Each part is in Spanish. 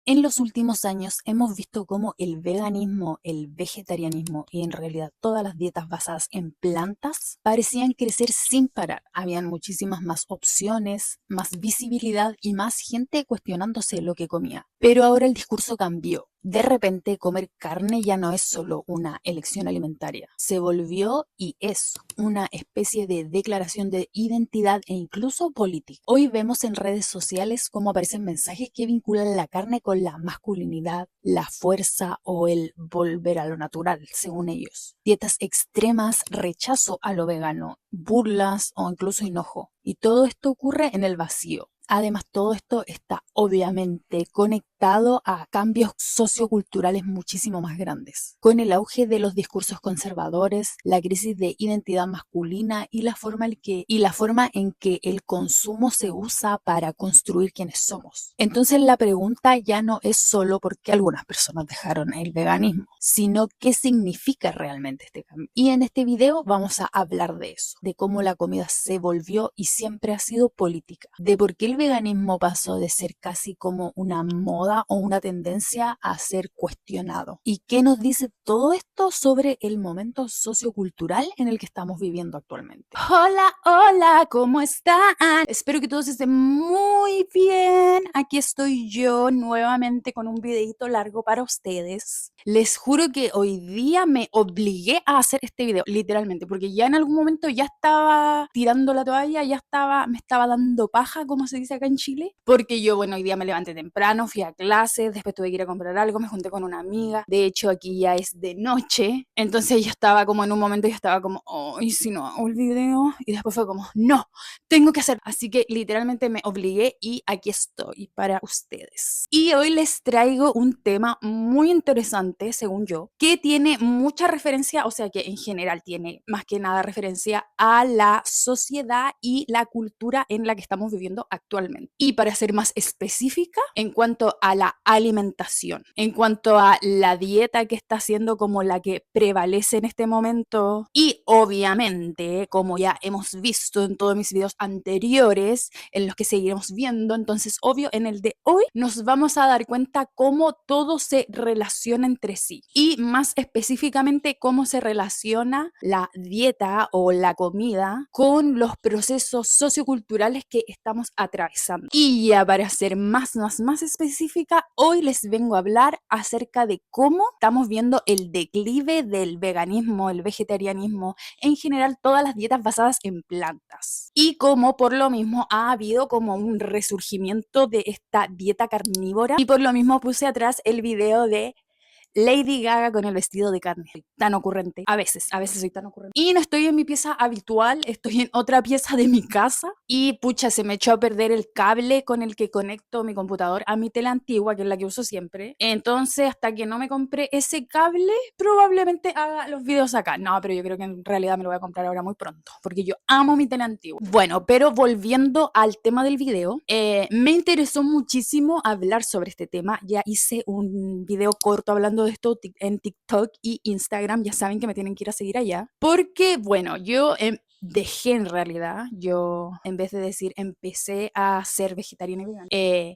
En los últimos años hemos visto cómo el veganismo, el vegetarianismo y en realidad todas las dietas basadas en plantas parecían crecer sin parar. Habían muchísimas más opciones, más visibilidad y más gente cuestionándose lo que comía. Pero ahora el discurso cambió. De repente, comer carne ya no es solo una elección alimentaria, se volvió y es una especie de declaración de identidad e incluso política. Hoy vemos en redes sociales cómo aparecen mensajes que vinculan la carne con la masculinidad, la fuerza o el volver a lo natural, según ellos. Dietas extremas, rechazo a lo vegano, burlas o incluso enojo. Y todo esto ocurre en el vacío. Además, todo esto está obviamente conectado a cambios socioculturales muchísimo más grandes. Con el auge de los discursos conservadores, la crisis de identidad masculina y la forma en que el consumo se usa para construir quienes somos. Entonces la pregunta ya no es solo por qué algunas personas dejaron el veganismo, sino qué significa realmente este cambio. Y en este video vamos a hablar de eso, de cómo la comida se volvió y siempre ha sido política, de por qué el veganismo pasó de ser casi como una moda o una tendencia a ser cuestionado. ¿Y qué nos dice todo esto sobre el momento sociocultural en el que estamos viviendo actualmente? Hola, hola, ¿cómo están? Espero que todos estén muy bien. Aquí estoy yo nuevamente con un videito largo para ustedes. Les juro que hoy día me obligué a hacer este video, literalmente, porque ya en algún momento ya estaba tirando la toalla, me estaba dando paja, como se dice acá en Chile, porque yo, bueno, hoy día me levanté temprano, fui a clases, después tuve que ir a comprar algo, me junté con una amiga, de hecho aquí ya es de noche, entonces yo estaba como en un momento, yo estaba como, ay, si no hago el video, y después fue como, no, tengo que hacer, así que literalmente me obligué y aquí estoy para ustedes. Y hoy les traigo un tema muy interesante, según yo, que tiene mucha referencia, o sea que en general tiene más que nada referencia a la sociedad y la cultura en la que estamos viviendo actualmente. Y para ser más específica, en cuanto a la alimentación, en cuanto a la dieta que está siendo como la que prevalece en este momento y obviamente, como ya hemos visto en todos mis videos anteriores, en los que seguiremos viendo, entonces obvio en el de hoy nos vamos a dar cuenta cómo todo se relaciona entre sí y más específicamente cómo se relaciona la dieta o la comida con los procesos socioculturales que estamos atravesando. Y ya para ser más específica, hoy les vengo a hablar acerca de cómo estamos viendo el declive del veganismo, el vegetarianismo, en general todas las dietas basadas en plantas. Y cómo por lo mismo ha habido como un resurgimiento de esta dieta carnívora. Y por lo mismo puse atrás el video de Lady Gaga con el vestido de carne. Soy tan ocurrente. A veces soy tan ocurrente. Y no estoy en mi pieza habitual, estoy en otra pieza de mi casa. Y pucha, se me echó a perder el cable con el que conecto mi computador a mi tele antigua, que es la que uso siempre. Entonces, hasta que no me compré ese cable, probablemente haga los videos acá. No, pero yo creo que en realidad me lo voy a comprar ahora muy pronto, porque yo amo mi tele antigua. Bueno, pero volviendo al tema del video, me interesó muchísimo hablar sobre este tema. Ya hice un video corto hablando de esto en TikTok y Instagram, ya saben que me tienen que ir a seguir allá, porque bueno, dejé en realidad, yo en vez de decir empecé a ser vegetariana y vegana,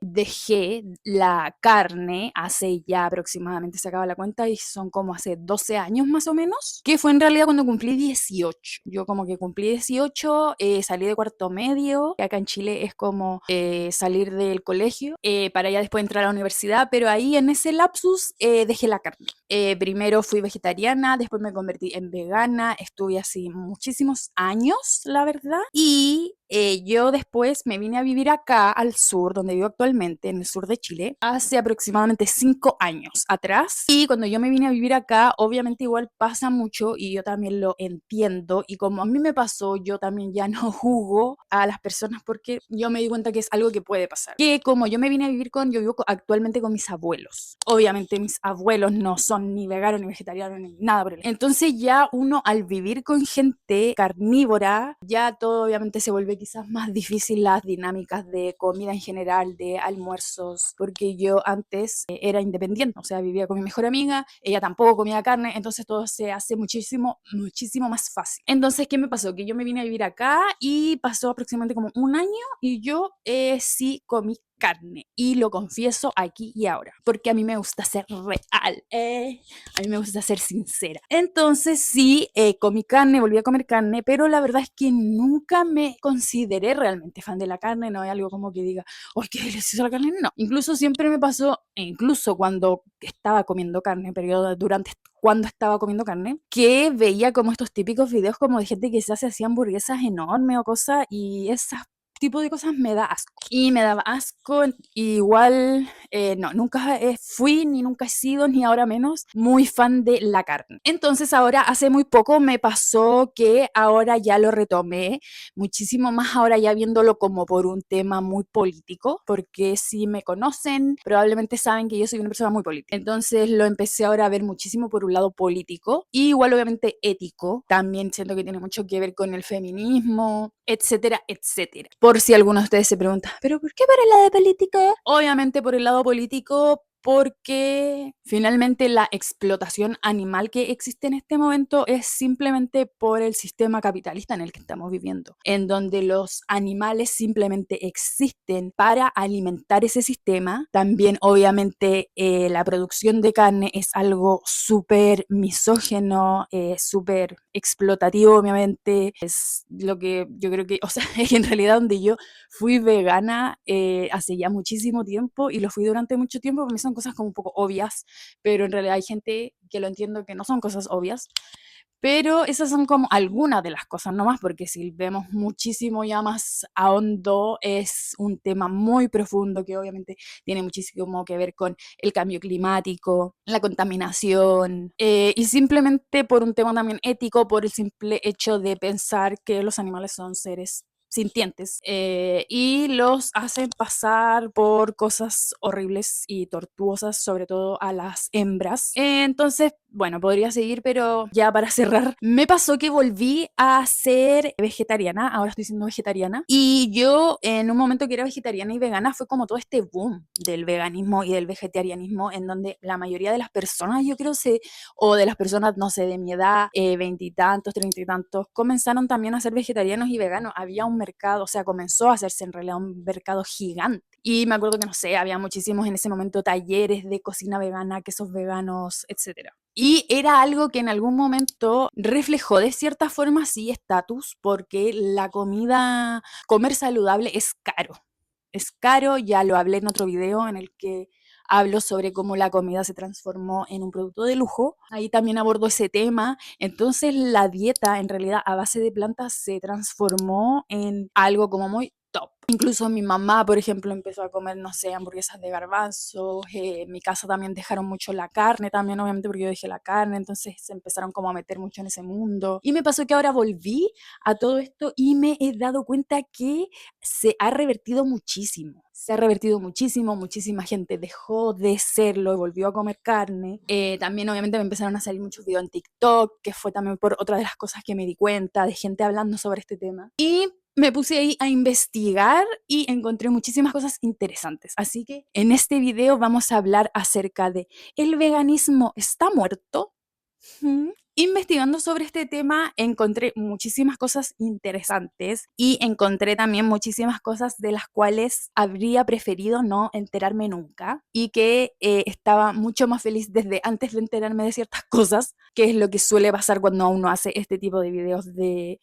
dejé la carne hace ya aproximadamente, se acaba la cuenta y son como hace 12 años más o menos, que fue en realidad cuando cumplí 18. Yo como que cumplí 18, salí de cuarto medio, que acá en Chile es como salir del colegio, para ya después entrar a la universidad, pero ahí en ese lapsus dejé la carne. Primero fui vegetariana, después me convertí en vegana, estuve así muchísimos años, la verdad, y yo después me vine a vivir acá al sur, donde vivo actualmente, en el sur de Chile, hace aproximadamente 5 años atrás. Y cuando yo me vine a vivir acá, obviamente igual pasa mucho y yo también lo entiendo. Y como a mí me pasó, yo también ya no juzgo a las personas porque yo me di cuenta que es algo que puede pasar. Que como yo me vine a vivir yo vivo actualmente con mis abuelos. Obviamente mis abuelos no son ni veganos, ni vegetarianos, ni nada por el estilo. Entonces ya uno al vivir con gente carnívora, ya todo obviamente se vuelve quizás más difícil las dinámicas de comida en general, de almuerzos, porque yo antes era independiente, o sea, vivía con mi mejor amiga, ella tampoco comía carne, entonces todo se hace muchísimo más fácil. Entonces, ¿qué me pasó? Que yo me vine a vivir acá y pasó aproximadamente como un año y yo sí comí carne. Y lo confieso aquí y ahora, porque a mí me gusta ser real, a mí me gusta ser sincera. Entonces sí, comí carne, volví a comer carne, pero la verdad es que nunca me consideré realmente fan de la carne. No hay algo como que diga, ¡ay, qué deliciosa la carne! No. Incluso siempre me pasó, e incluso cuando estaba comiendo carne, durante cuando estaba comiendo carne, que veía como estos típicos videos como de gente que se hace así hamburguesas enormes o cosas, y esas tipo de cosas me da asco. Y me daba asco, igual, no, nunca fui, ni nunca he sido, ni ahora menos, muy fan de la carne. Entonces ahora, hace muy poco me pasó que ahora ya lo retomé, muchísimo más ahora ya viéndolo como por un tema muy político, porque si me conocen, probablemente saben que yo soy una persona muy política. Entonces lo empecé ahora a ver muchísimo por un lado político, y igual obviamente ético. También siento que tiene mucho que ver con el feminismo, etcétera, etcétera. Por si alguno de ustedes se pregunta, ¿pero por qué por el lado de política? Obviamente por el lado político, porque finalmente la explotación animal que existe en este momento es simplemente por el sistema capitalista en el que estamos viviendo, en donde los animales simplemente existen para alimentar ese sistema. También obviamente la producción de carne es algo súper misógeno, súper explotativo, obviamente. Es lo que yo creo que, o sea, es en realidad donde yo fui vegana hace ya muchísimo tiempo, y lo fui durante mucho tiempo. Para mí son cosas como un poco obvias, pero en realidad hay gente que lo entiendo que no son cosas obvias. Pero esas son como algunas de las cosas nomás, porque si vemos muchísimo ya más a hondo, es un tema muy profundo que obviamente tiene muchísimo que ver con el cambio climático, la contaminación, y simplemente por un tema también ético, por el simple hecho de pensar que los animales son seres sintientes, y los hacen pasar por cosas horribles y tortuosas, sobre todo a las hembras. Entonces, bueno, podría seguir, pero ya para cerrar, me pasó que volví a ser vegetariana. Ahora estoy siendo vegetariana, y yo en un momento que era vegetariana y vegana fue como todo este boom del veganismo y del vegetarianismo, en donde la mayoría de las personas, yo creo, o de las personas, no sé, de mi edad, veintitantos, treinta y tantos, comenzaron también a ser vegetarianos y veganos. Había un mercado, o sea, comenzó a hacerse en realidad un mercado gigante. Y me acuerdo que, no sé, había muchísimos en ese momento talleres de cocina vegana, quesos veganos, etcétera. Y era algo que en algún momento reflejó de cierta forma, sí, estatus, porque la comida, comer saludable es caro. Es caro, ya lo hablé en otro video en el que hablo sobre cómo la comida se transformó en un producto de lujo. Ahí también abordo ese tema. Entonces la dieta en realidad a base de plantas se transformó en algo como muy top. Incluso mi mamá, por ejemplo, empezó a comer, no sé, hamburguesas de garbanzos. En mi casa también dejaron mucho la carne, también obviamente porque yo dejé la carne, entonces se empezaron como a meter mucho en ese mundo. Y me pasó que ahora volví a todo esto y me he dado cuenta que se ha revertido muchísimo. Se ha revertido muchísimo, muchísima gente dejó de serlo y volvió a comer carne. También obviamente me empezaron a salir muchos videos en TikTok, que fue también por otra de las cosas que me di cuenta, de gente hablando sobre este tema. Y me puse ahí a investigar y encontré muchísimas cosas interesantes. Así que en este video vamos a hablar acerca de ¿el veganismo está muerto? Investigando sobre este tema encontré muchísimas cosas interesantes, y encontré también muchísimas cosas de las cuales habría preferido no enterarme nunca, y que estaba mucho más feliz desde antes de enterarme de ciertas cosas, que es lo que suele pasar cuando uno hace este tipo de videos de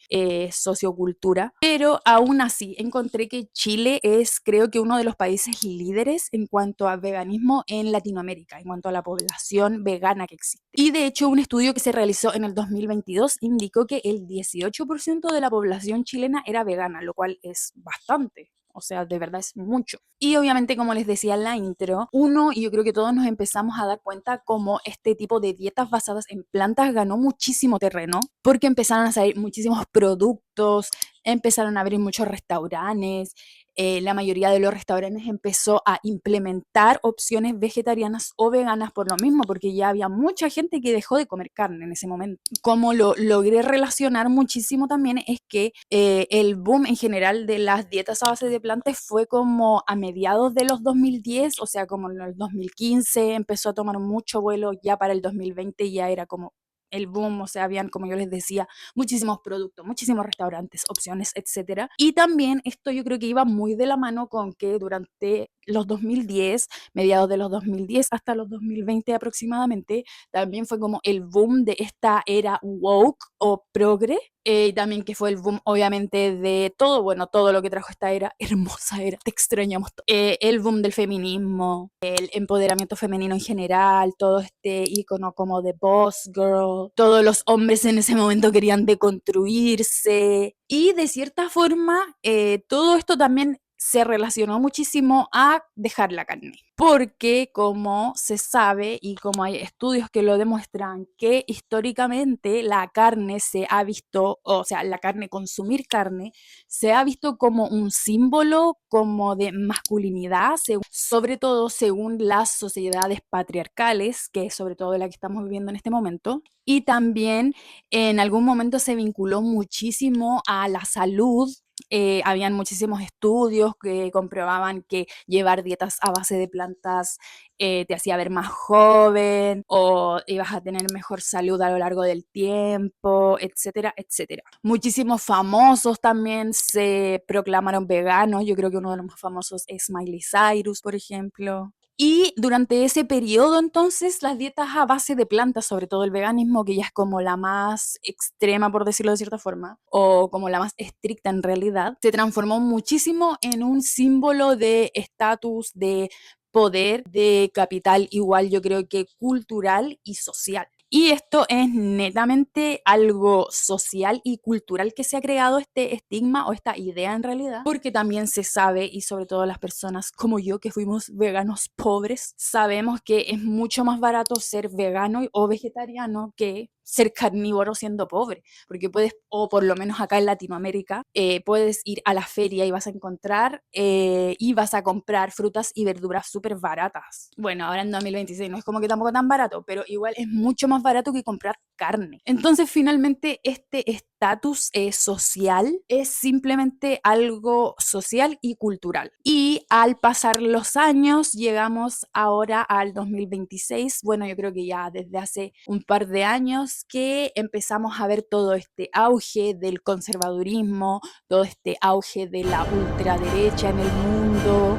sociocultura. Pero aún así encontré que Chile es, creo que, uno de los países líderes en cuanto a veganismo en Latinoamérica, en cuanto a la población vegana que existe. Y de hecho un estudio que se realizó en el 2022 indicó que el 18% de la población chilena era vegana, lo cual es bastante. O sea, de verdad es mucho. Y obviamente, como les decía en la intro, y yo creo que todos nos empezamos a dar cuenta cómo este tipo de dietas basadas en plantas ganó muchísimo terreno, porque empezaron a salir muchísimos productos, empezaron a abrir muchos restaurantes. La mayoría de los restaurantes empezó a implementar opciones vegetarianas o veganas por lo mismo, porque ya había mucha gente que dejó de comer carne en ese momento. Como lo logré relacionar muchísimo también es que el boom en general de las dietas a base de plantas fue como a mediados de los 2010, o sea, como en el 2015 empezó a tomar mucho vuelo. Ya para el 2020 ya era como el boom, o sea, habían, como yo les decía, muchísimos productos, muchísimos restaurantes, opciones, etcétera. Y también esto yo creo que iba muy de la mano con que durante los 2010, mediados de los 2010 hasta los 2020 aproximadamente, también fue como el boom de esta era woke o progre, también que fue el boom obviamente de todo, bueno, todo lo que trajo esta era, hermosa era, te extrañamos, el boom del feminismo, el empoderamiento femenino en general, todo este icono como de boss girl, todos los hombres en ese momento querían deconstruirse y de cierta forma todo esto también se relacionó muchísimo a dejar la carne, porque como se sabe y como hay estudios que lo demuestran, que históricamente la carne se ha visto, o sea, la carne, consumir carne, se ha visto como un símbolo como de masculinidad, sobre todo según las sociedades patriarcales, que es sobre todo la que estamos viviendo en este momento, y también en algún momento se vinculó muchísimo a la salud. Habían muchísimos estudios que comprobaban que llevar dietas a base de plantas te hacía ver más joven o ibas a tener mejor salud a lo largo del tiempo, etcétera, etcétera. Muchísimos famosos también se proclamaron veganos. Yo creo que uno de los más famosos es Miley Cyrus, por ejemplo. Y durante ese periodo, entonces, las dietas a base de plantas, sobre todo el veganismo, que ya es como la más extrema, por decirlo de cierta forma, o como la más estricta en realidad, se transformó muchísimo en un símbolo de estatus, de poder, de capital, igual yo creo que cultural y social. Y esto es netamente algo social y cultural que se ha creado este estigma o esta idea en realidad, porque también se sabe, y sobre todo las personas como yo que fuimos veganos pobres, sabemos que es mucho más barato ser vegano o vegetariano que ser carnívoro siendo pobre, porque puedes, o por lo menos acá en Latinoamérica, puedes ir a la feria y vas a encontrar y vas a comprar frutas y verduras súper baratas. Bueno, ahora en 2026 no es como que tampoco tan barato, pero igual es mucho más barato que comprar carne. Entonces, finalmente, este estatus social es simplemente algo social y cultural. Y al pasar los años, llegamos ahora al 2026. Bueno, yo creo que ya desde hace un par de años que empezamos a ver todo este auge del conservadurismo, todo este auge de la ultraderecha en el mundo,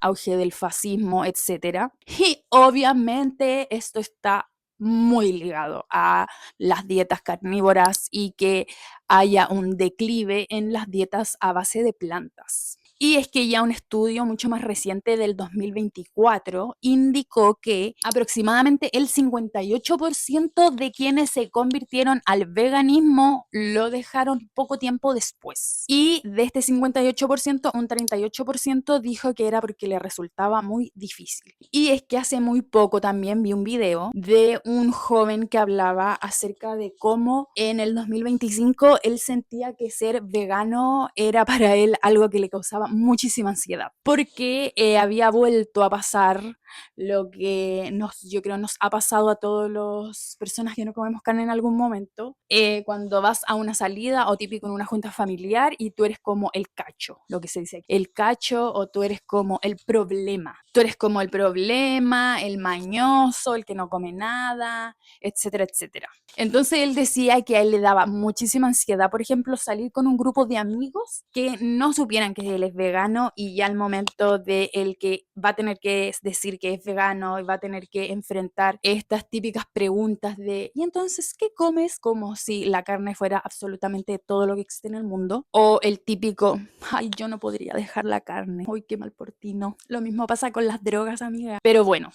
auge del fascismo, etcétera. Y obviamente esto está muy ligado a las dietas carnívoras y que haya un declive en las dietas a base de plantas. Y es que ya un estudio mucho más reciente del 2024 indicó que aproximadamente el 58% de quienes se convirtieron al veganismo lo dejaron poco tiempo después. Y de este 58%, un 38% dijo que era porque le resultaba muy difícil. Y es que hace muy poco también vi un video de un joven que hablaba acerca de cómo en el 2025 él sentía que ser vegano era para él algo que le causaba muchísima ansiedad, porque había vuelto a pasar lo que yo creo nos ha pasado a todas las personas que no comemos carne en algún momento, cuando vas a una salida o típico en una junta familiar y tú eres como el cacho, lo que se dice aquí, el cacho, o tú eres como el problema. Tú eres como el problema, el mañoso, el que no come nada, etcétera, etcétera. Entonces él decía que a él le daba muchísima ansiedad, por ejemplo, salir con un grupo de amigos que no supieran que él es vegano, y ya al momento de el que va a tener que decir que es vegano y va a tener que enfrentar estas típicas preguntas de ¿y entonces qué comes? Como si la carne fuera absolutamente todo lo que existe en el mundo. O el típico, ay, yo no podría dejar la carne, uy, qué mal por ti, no. Lo mismo pasa con las drogas, amiga. Pero bueno,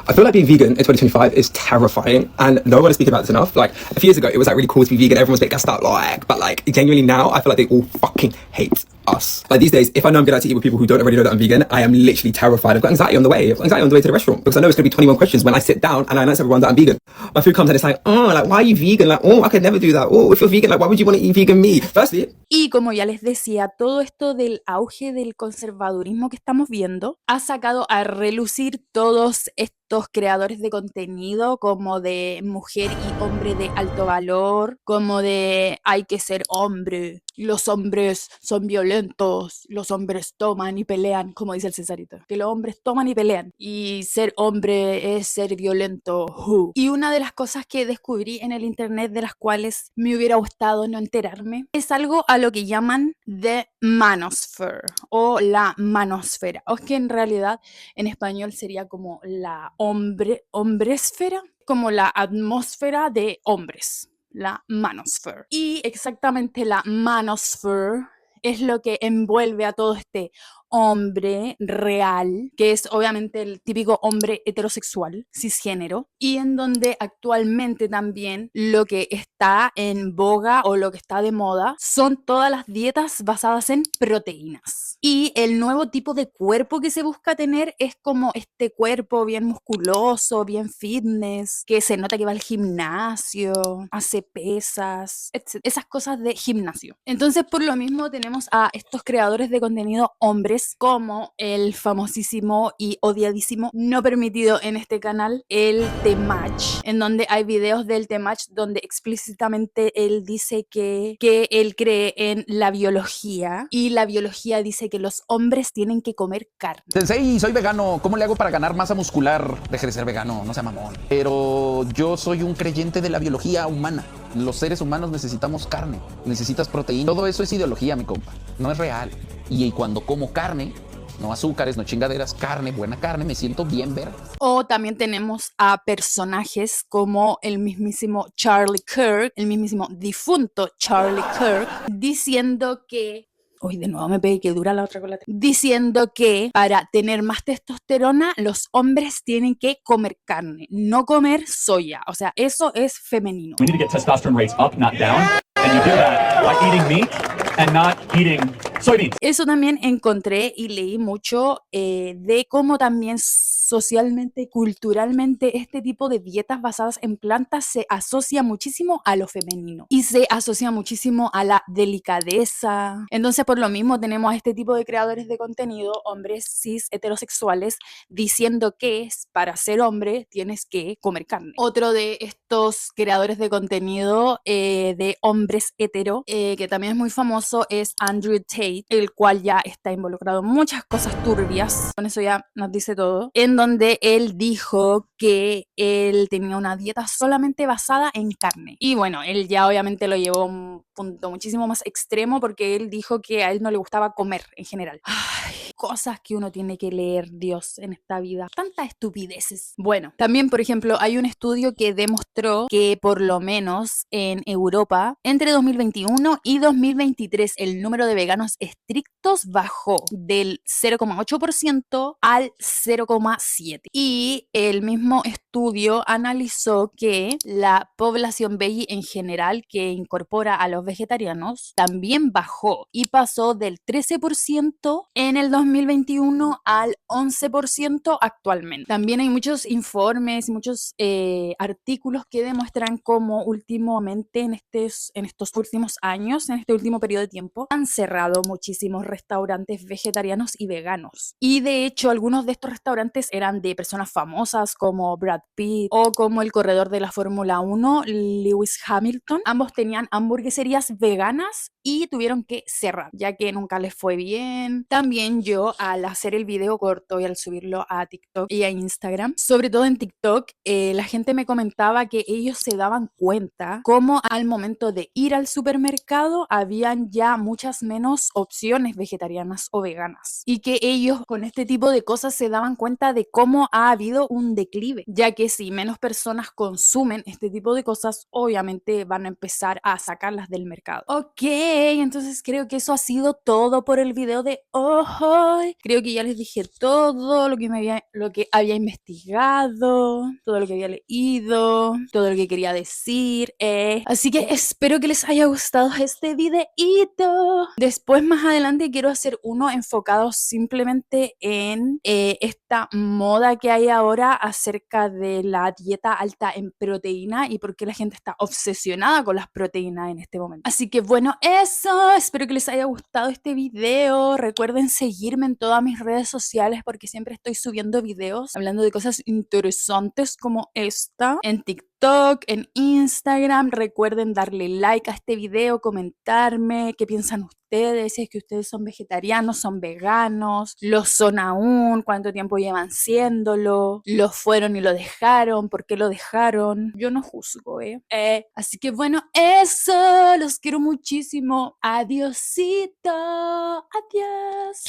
I feel like being vegan in 2025 is terrifying, and no one is speaking about this enough. Like, a few years ago, it was like really cool to be vegan. Everyone's a bit gassed out, like, but like genuinely now, I feel like they all fucking hate us. Like these days, if I know I'm going out to eat with people who don't already know that I'm vegan, I am literally terrified. I've got anxiety on the way. I've got anxiety on the way to the restaurant because I know it's going to be 21 questions when I sit down and I announce everyone that I'm vegan. My food comes and it's like, oh, like, why are you vegan? Like, oh, I could never do that. Oh, if you're vegan, like, why would you want to eat vegan meat? Firstly, y como ya les decía, todo esto del auge del conservadurismo que estamos viendo ha sacado a relucir todos estos creadores de contenido como de mujer y hombre de alto valor, como de hay que ser hombre, los hombres son violentos, los hombres toman y pelean, como dice el Cesarito, que los hombres toman y pelean, y ser hombre es ser violento. Y una de las cosas que descubrí en el internet, de las cuales me hubiera gustado no enterarme, es algo a lo que llaman The manosphere o la manosfera, o es que en realidad en español sería como la hombresfera, como la atmósfera de hombres, la manosphere. Y exactamente la manosphere es lo que envuelve a todo este hombre real, que es obviamente el típico hombre heterosexual, cisgénero, y en donde actualmente también lo que está en boga o lo que está de moda son todas las dietas basadas en proteínas. Y el nuevo tipo de cuerpo que se busca tener es como este cuerpo bien musculoso, bien fitness, que se nota que va al gimnasio, hace pesas, etc. Esas cosas de gimnasio. Entonces, por lo mismo, tenemos a estos creadores de contenido hombres, como el famosísimo y odiadísimo, no permitido en este canal, el Temach, en donde hay videos del Temach donde explícitamente él dice que él cree en la biología y la biología dice que los hombres tienen que comer carne. Sensei, soy vegano. ¿Cómo le hago para ganar masa muscular? Deje de ser vegano, no sea mamón. Pero yo soy un creyente de la biología humana. Los seres humanos necesitamos carne, necesitas proteína. Todo eso es ideología, mi compa. No es real. Y cuando como carne, no azúcares, no chingaderas, carne, buena carne, me siento bien ver. O también tenemos a personajes como el mismísimo Charlie Kirk, el mismísimo difunto Charlie Kirk, diciendo que... Uy, de nuevo me pegué, que dura la otra con la... Diciendo que para tener más testosterona, los hombres tienen que comer carne, no comer soya. O sea, eso es femenino. We need to get testosterone rates up, not down. And you do that by eating meat and not eating soybeans. Eso también encontré y leí mucho de cómo también socialmente y culturalmente este tipo de dietas basadas en plantas se asocia muchísimo a lo femenino y se asocia muchísimo a la delicadeza. Entonces, por lo mismo, tenemos a este tipo de creadores de contenido, hombres cis heterosexuales, diciendo que para ser hombre tienes que comer carne. Otro de estos creadores de contenido de hombres hetero, que también es muy famoso, es Andrew Tate, el cual ya está involucrado en muchas cosas turbias, con eso ya nos dice todo, en donde él dijo que él tenía una dieta solamente basada en carne. Y bueno, él ya obviamente lo llevó a un punto muchísimo más extremo porque él dijo que a él no le gustaba comer en general. Ay, cosas que uno tiene que leer, Dios, en esta vida. Tantas estupideces. Bueno, también, por ejemplo, hay un estudio que demostró que por lo menos en Europa, entre 2021 y 2023, el número de veganos estrictos bajó del 0,8% al 0,7%. Y el mismo estudio analizó que la población veggie en general, que incorpora a los vegetarianos, también bajó y pasó del 13% en el 2021 al 11% actualmente. También hay muchos informes, muchos artículos que demuestran cómo últimamente en estos últimos años, en este último periodo de tiempo, han cerrado muchísimos restaurantes vegetarianos y veganos. Y de hecho, algunos de estos restaurantes eran de personas famosas como Brad Pitt o como el corredor de la Fórmula 1, Lewis Hamilton. Ambos tenían hamburgueserías veganas y tuvieron que cerrar, ya que nunca les fue bien. También yo, al hacer el video corto y al subirlo a TikTok y a Instagram, sobre todo en TikTok, la gente me comentaba que ellos se daban cuenta cómo al momento de ir al supermercado habían ya muchas menos opciones vegetarianas o veganas y que ellos con este tipo de cosas se daban cuenta de cómo ha habido un declive, ya que si menos personas consumen este tipo de cosas, obviamente van a empezar a sacarlas del mercado. Ok, entonces creo que eso ha sido todo por el video de hoy. Creo que ya les dije todo lo que había investigado, todo lo que había leído, todo lo que quería decir. Así que espero que les haya gustado este videito. Después, más adelante, quiero hacer uno enfocado simplemente en esta moda que hay ahora acerca de la dieta alta en proteína y por qué la gente está obsesionada con las proteínas en este momento. Así que bueno, eso, espero que les haya gustado este video. Recuerden seguirme en todas mis redes sociales porque siempre estoy subiendo videos hablando de cosas interesantes como esta, en TikTok, TikTok, en Instagram. Recuerden darle like a este video, comentarme qué piensan ustedes, si es que ustedes son vegetarianos, son veganos, lo son aún, cuánto tiempo llevan siéndolo, lo fueron y lo dejaron, por qué lo dejaron. Yo no juzgo, así que bueno, eso, los quiero muchísimo. Adiosito, adiós.